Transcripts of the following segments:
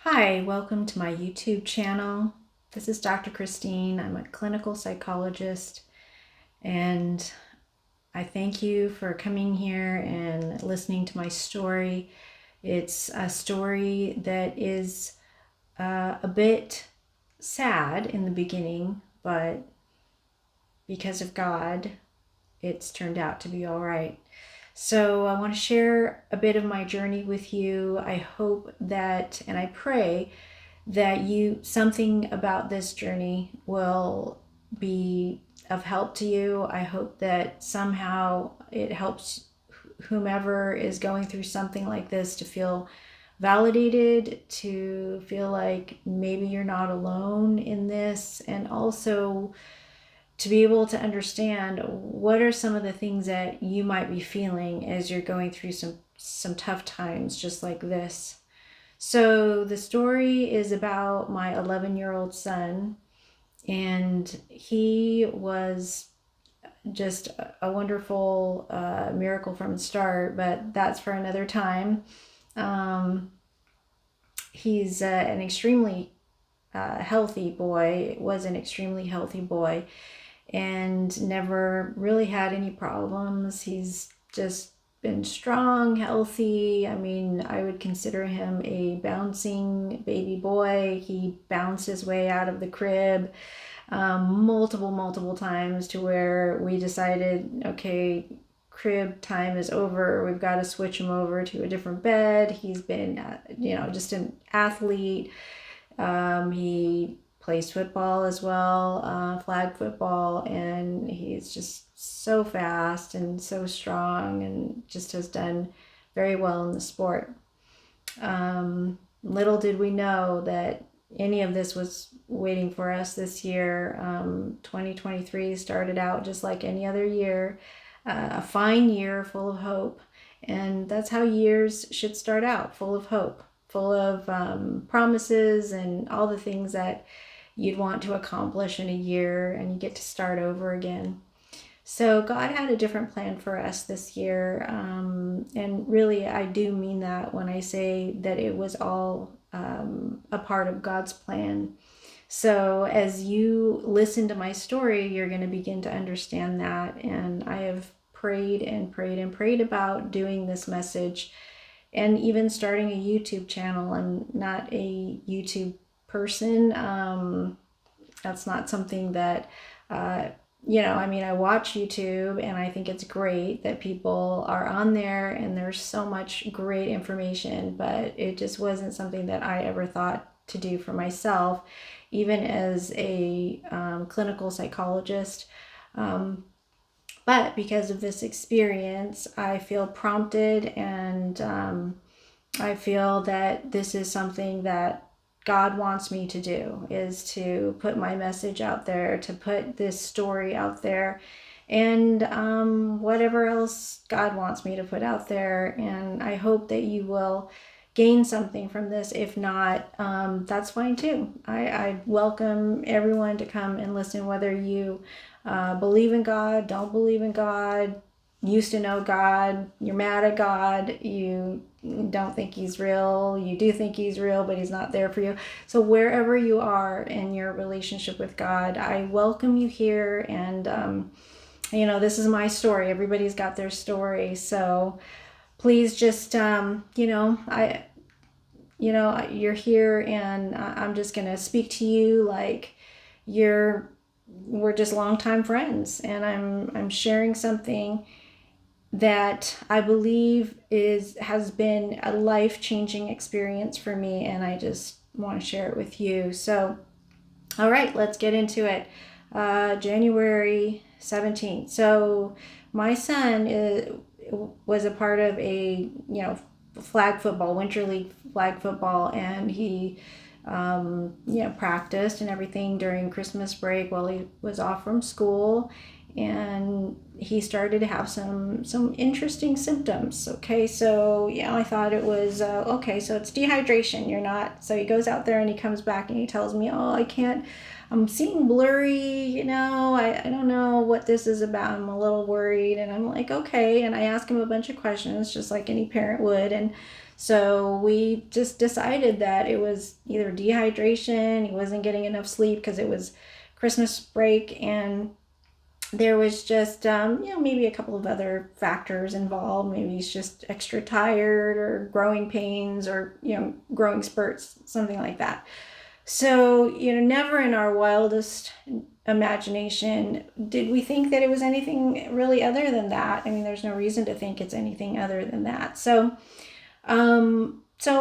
Hi, welcome to my YouTube channel. This is Dr. Christine. I'm a clinical psychologist, and I thank you for coming here and listening to my story. It's a story that is a bit sad in the beginning, but because of God, it's turned out to be all right. So I want to share a bit of my journey with you. I hope that, and I pray that something about this journey will be of help to you. I hope that somehow it helps whomever is going through something like this to feel validated, to feel like maybe you're not alone in this, and also to be able to understand what are some of the things that you might be feeling as you're going through some tough times just like this. So the story is about my 11-year-old son, and he was just a wonderful miracle from the start, but that's for another time. Um, he's an extremely healthy boy, was an extremely healthy boy, and never really had any problems. He's just been strong, healthy. I mean, I would consider him a bouncing baby boy. He bounced his way out of the crib multiple times to where we decided, okay, crib time is over. We've got to switch him over to a different bed. He's been, just an athlete. He plays football as well, flag football, and he's just so fast and so strong and just has done very well in the sport. Little did we know that any of this was waiting for us this year. 2023 started out just like any other year, a fine year full of hope. And that's how years should start out, full of hope, full of promises and all the things that you'd want to accomplish in a year, and you get to start over again. So God had a different plan for us this year. And really, I do mean that when I say that it was all a part of God's plan. So as you listen to my story, you're going to begin to understand that. And I have prayed and prayed and prayed about doing this message and even starting a YouTube channel. I'm not a YouTube person. That's not something that I watch YouTube and I think it's great that people are on there and there's so much great information, but it just wasn't something that I ever thought to do for myself, even as a clinical psychologist. But because of this experience, I feel prompted, and I feel that this is something that God wants me to do, is to put my message out there, to put this story out there, and whatever else God wants me to put out there. And I hope that you will gain something from this. If not, that's fine too. I welcome everyone to come and listen, whether you believe in God, don't believe in God, used to know God, you're mad at God, you don't think he's real, you do think he's real, but he's not there for you. So wherever you are in your relationship with God, I welcome you here. And this is my story. Everybody's got their story. So please just you're here, and I'm just gonna speak to you like we're just longtime friends, and I'm sharing something that I believe has been a life-changing experience for me, and I just want to share it with you. So, all right, let's get into it. January 17th. So, my son was a part of a flag football, winter league flag football, and he practiced and everything during Christmas break while he was off from school. and he started to have some interesting symptoms. Okay, so yeah, I thought it was okay, so it's dehydration. You're not. So he goes out there and he comes back and he tells me, oh, I can't. I'm seeing blurry, I don't know what this is about. I'm a little worried. And I'm like, okay. And I ask him a bunch of questions, just like any parent would. And so we just decided that it was either dehydration, he wasn't getting enough sleep because it was Christmas break, and there was just, maybe a couple of other factors involved. Maybe he's just extra tired, or growing pains, or, growing spurts, something like that. So, never in our wildest imagination did we think that it was anything really other than that. I mean, there's no reason to think it's anything other than that. So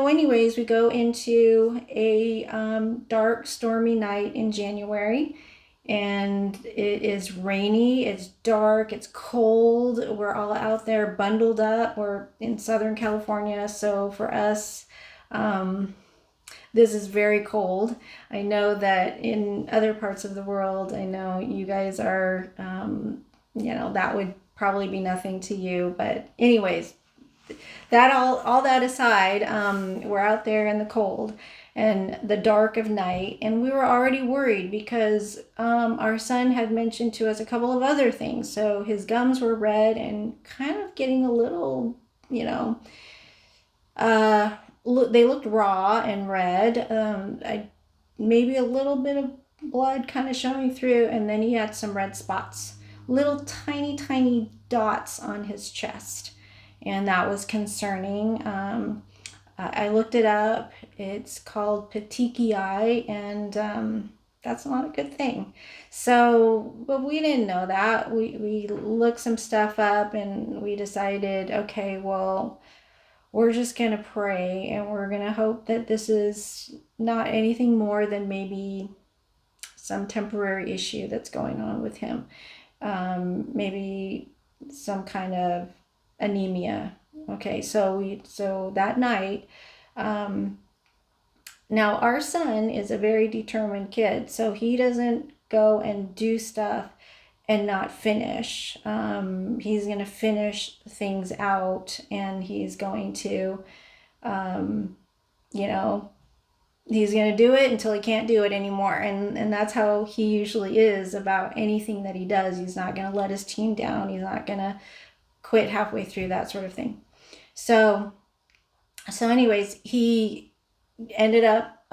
anyways, we go into a dark, stormy night in January, and it is rainy, it's dark, it's cold. We're all out there bundled up. We're in Southern California, so for us, this is very cold. I know that in other parts of the world, I know you guys are, that would probably be nothing to you. But anyways, that all that aside, we're out there in the cold and the dark of night, and we were already worried because our son had mentioned to us a couple of other things. So his gums were red and kind of getting a little, they looked raw and red. Maybe a little bit of blood kind of showing through, and then he had some red spots, little tiny, tiny dots on his chest, and that was concerning. I looked it up. It's called petechiae, and that's not a good thing. So, but we didn't know that. We looked some stuff up, and we decided, okay, well, we're just going to pray, and we're going to hope that this is not anything more than maybe some temporary issue that's going on with him. Maybe some kind of anemia. Okay, so that night, now our son is a very determined kid, so he doesn't go and do stuff and not finish. He's going to finish things out, and he's going to, he's going to do it until he can't do it anymore. And that's how he usually is about anything that he does. He's not going to let his team down. He's not going to quit halfway through, that sort of thing. So anyways, he ended up,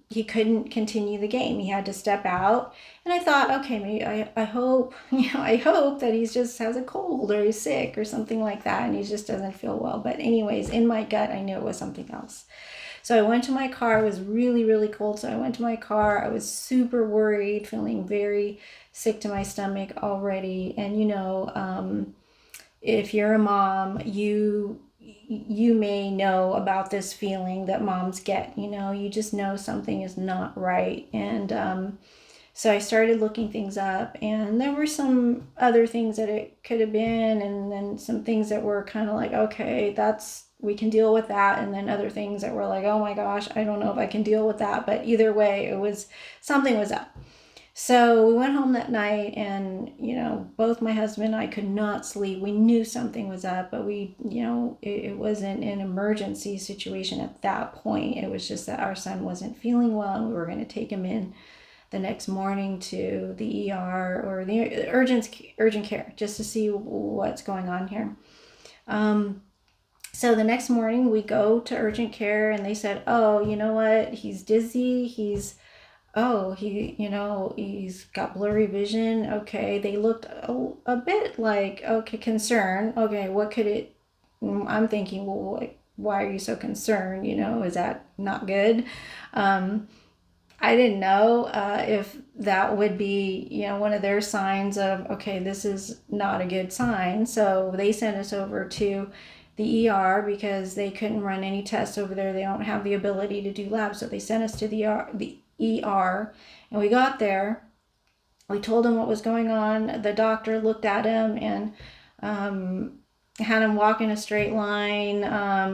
he couldn't continue the game. He had to step out. And I thought, okay, maybe I hope, I hope that he just has a cold, or he's sick or something like that, and he just doesn't feel well. But anyways, in my gut, I knew it was something else. So I went to my car. It was really, really cold. So I went to my car. I was super worried, feeling very sick to my stomach already. And, if you're a mom, you may know about this feeling that moms get. You just know something is not right. And so I started looking things up, and there were some other things that it could have been, and then some things that were kind of like, okay, we can deal with that, and then other things that were like, oh my gosh, I don't know if I can deal with that. But either way, something was up. So we went home that night, and, both my husband and I could not sleep. We knew something was up, but it wasn't an emergency situation at that point. It was just that our son wasn't feeling well, and we were going to take him in the next morning to the ER, or the urgent care, just to see what's going on here. So the next morning we go to urgent care, and they said, oh, you know what? He's dizzy. He's got blurry vision. Okay. They looked a bit like, okay, concern. Okay. What could it, I'm thinking, well, why are you so concerned? Is that not good? I didn't know if that would be, one of their signs of, okay, this is not a good sign. So they sent us over to the ER because they couldn't run any tests over there. They don't have the ability to do labs. So they sent us to the ER, and we got there. We told him what was going on. The doctor looked at him and had him walk in a straight line,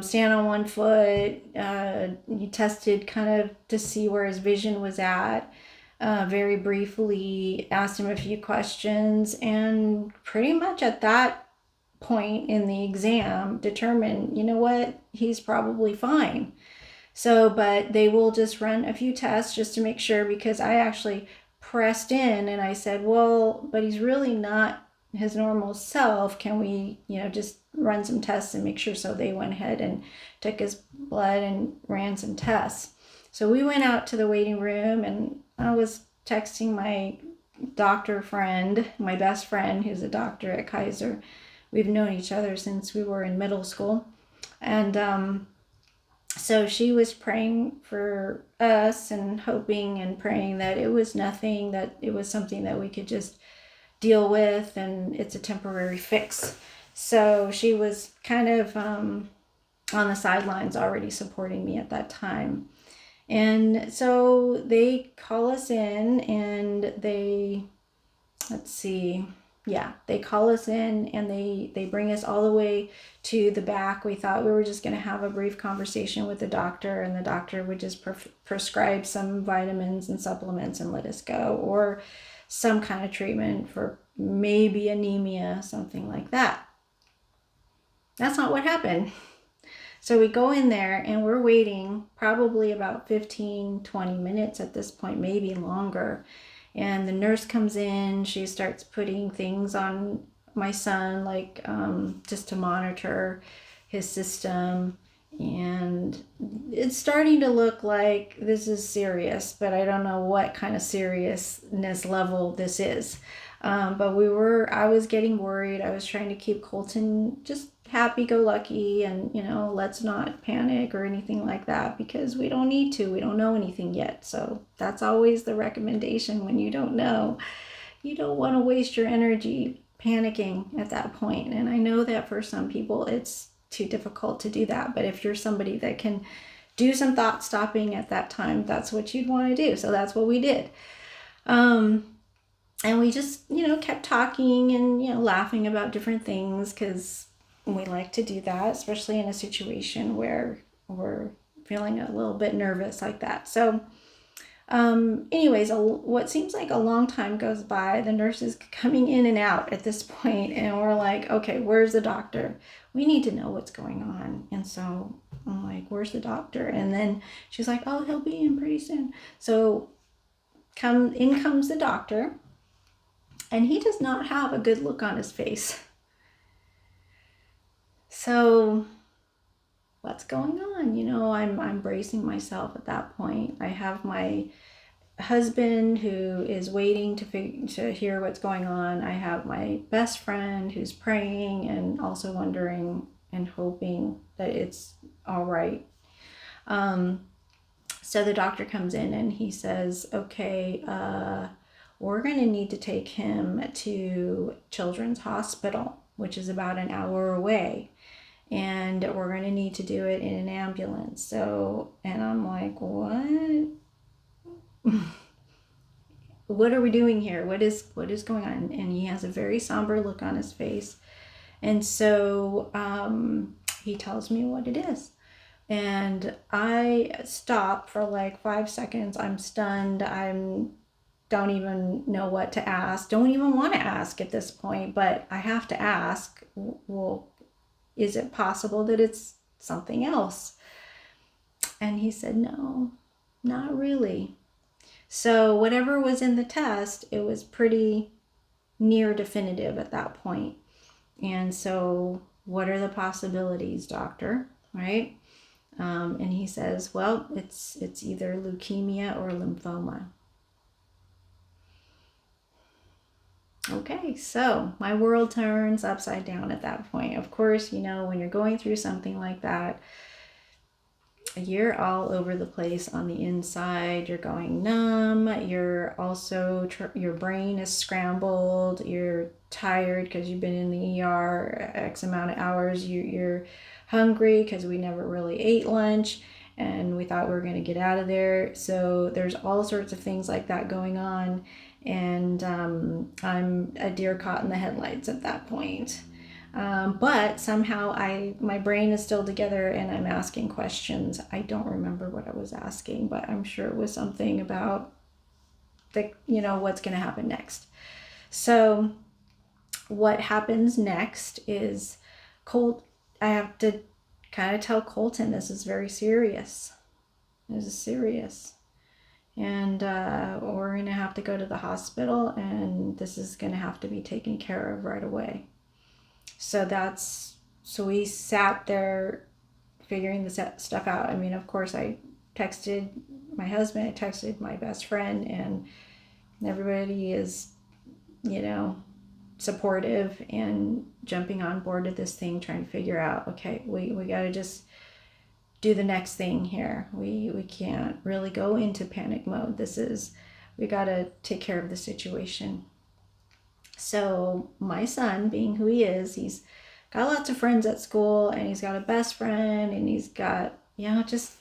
stand on one foot. He tested kind of to see where his vision was at. very briefly asked him a few questions, and pretty much at that point in the exam determined, you know what, he's probably fine. So, but they will just run a few tests just to make sure, because I actually pressed in and I said, well, but he's really not his normal self. Can we, just run some tests and make sure? So they went ahead and took his blood and ran some tests. So we went out to the waiting room, and I was texting my doctor friend, my best friend, who's a doctor at Kaiser. We've known each other since we were in middle school. And so she was praying for us and hoping and praying that it was nothing, that it was something that we could just deal with and it's a temporary fix. So she was kind of on the sidelines already supporting me at that time. And so they call us in and they call us in and they bring us all the way to the back. We thought we were just going to have a brief conversation with the doctor, and the doctor would just prescribe some vitamins and supplements and let us go, or some kind of treatment for maybe anemia, something like that. That's not what happened. So we go in there and we're waiting probably about 15-20 minutes at this point, maybe longer. And the nurse comes in, she starts putting things on my son, like just to monitor his system. And it's starting to look like this is serious, but I don't know what kind of seriousness level this is. But I was getting worried. I was trying to keep Colton just happy-go-lucky and, let's not panic or anything like that, because we don't need to. We don't know anything yet. So that's always the recommendation when you don't know. You don't want to waste your energy panicking at that point. And I know that for some people it's too difficult to do that. But if you're somebody that can do some thought stopping at that time, that's what you'd want to do. So that's what we did. And we just, kept talking and, laughing about different things, because we like to do that, especially in a situation where we're feeling a little bit nervous like that. So anyways, what seems like a long time goes by. The nurse is coming in and out at this point, and we're like, okay, where's the doctor? We need to know what's going on. And so I'm like, where's the doctor? And then she's like, oh, he'll be in pretty soon. So in comes the doctor, and he does not have a good look on his face. So what's going on? I'm bracing myself at that point. I have my husband who is waiting to hear what's going on. I have my best friend who's praying and also wondering and hoping that it's all right. So the doctor comes in and he says, okay, we're going to need to take him to Children's Hospital, which is about an hour away. And we're going to need to do it in an ambulance. So, and I'm like, what? What are we doing here? What is going on? And he has a very somber look on his face. And so he tells me what it is. And I stop for like 5 seconds. I'm stunned. Don't even know what to ask. Don't even want to ask at this point, but I have to ask. Well, is it possible that it's something else? And he said, no, not really. So whatever was in the test, it was pretty near definitive at that point. And so what are the possibilities, doctor? Right? And he says, well, it's either leukemia or lymphoma. Okay, so my world turns upside down at that point. Of course, when you're going through something like that, you're all over the place on the inside. You're going numb. You're also, your brain is scrambled. You're tired because you've been in the ER X amount of hours. You're hungry because we never really ate lunch and we thought we were going to get out of there. So there's all sorts of things like that going on. And I'm a deer caught in the headlights at that point. But somehow my brain is still together and I'm asking questions. I don't remember what I was asking, but I'm sure it was something about what's going to happen next. So what happens next is I have to kind of tell Colton, this is very serious. This is serious. And we're going to have to go to the hospital, and this is going to have to be taken care of right away. So we sat there figuring this stuff out. I mean, of course, I texted my husband, I texted my best friend, and everybody is, supportive and jumping on board with this thing, trying to figure out, okay, we got to just do the next thing here. We can't really go into panic mode. We got to take care of the situation. So my son, being who he is, he's got lots of friends at school, and he's got a best friend, and he's got, just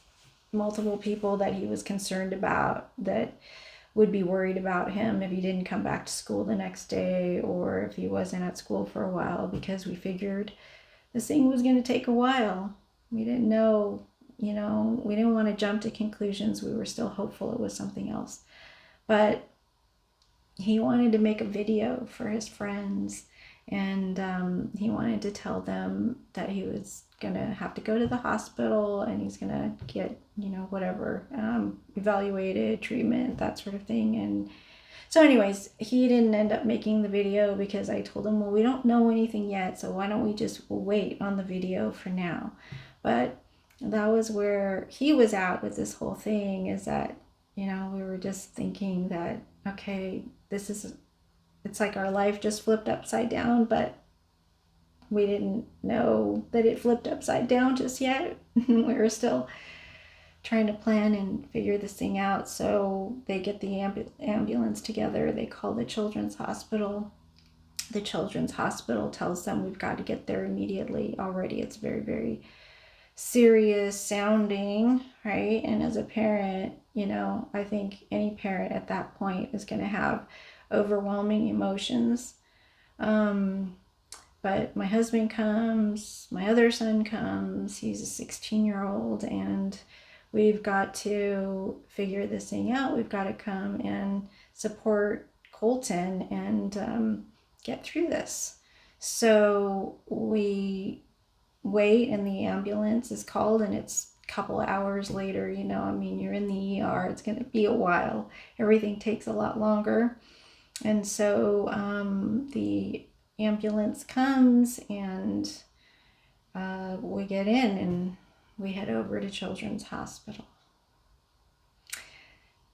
multiple people that he was concerned about, that would be worried about him if he didn't come back to school the next day, or if he wasn't at school for a while, because we figured this thing was going to take a while. We didn't know, we didn't want to jump to conclusions. We were still hopeful it was something else. But he wanted to make a video for his friends, and he wanted to tell them that he was going to have to go to the hospital, and he's going to get, whatever, evaluated, treatment, that sort of thing. And so anyways, he didn't end up making the video because I told him, well, we don't know anything yet, so why don't we just wait on the video for now. But that was where he was at with this whole thing, is that, we were just thinking that, okay, it's like our life just flipped upside down, but we didn't know that it flipped upside down just yet. We were still trying to plan and figure this thing out. So they get the ambulance together. They call the children's hospital. The children's hospital tells them we've got to get there immediately. Already it's very, very serious sounding, right? And as a parent, I think any parent at that point is going to have overwhelming emotions. But my husband comes, my other son comes, he's a 16-year-old, and we've got to figure this thing out. We've got to come and support Colton and get through this. So we wait, and the ambulance is called, and it's a couple hours later. You're in the ER, it's going to be a while. Everything takes a lot longer. And so the ambulance comes, and we get in, and we head over to Children's Hospital.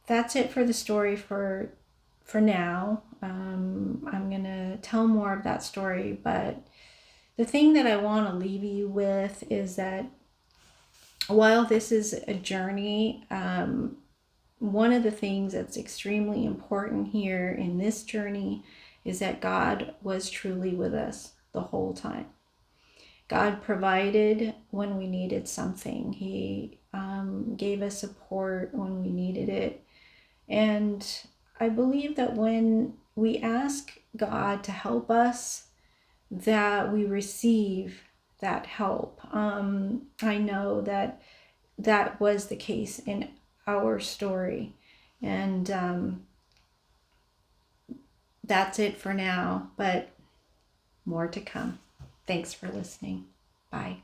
That's it for the story for now. I'm going to tell more of that story, but the thing that I want to leave you with is that while this is a journey, one of the things that's extremely important here in this journey is that God was truly with us the whole time. God provided when we needed something. He gave us support when we needed it. And I believe that when we ask God to help us, that we receive that help. I know that was the case in our story. And that's it for now, but more to come. Thanks for listening. Bye.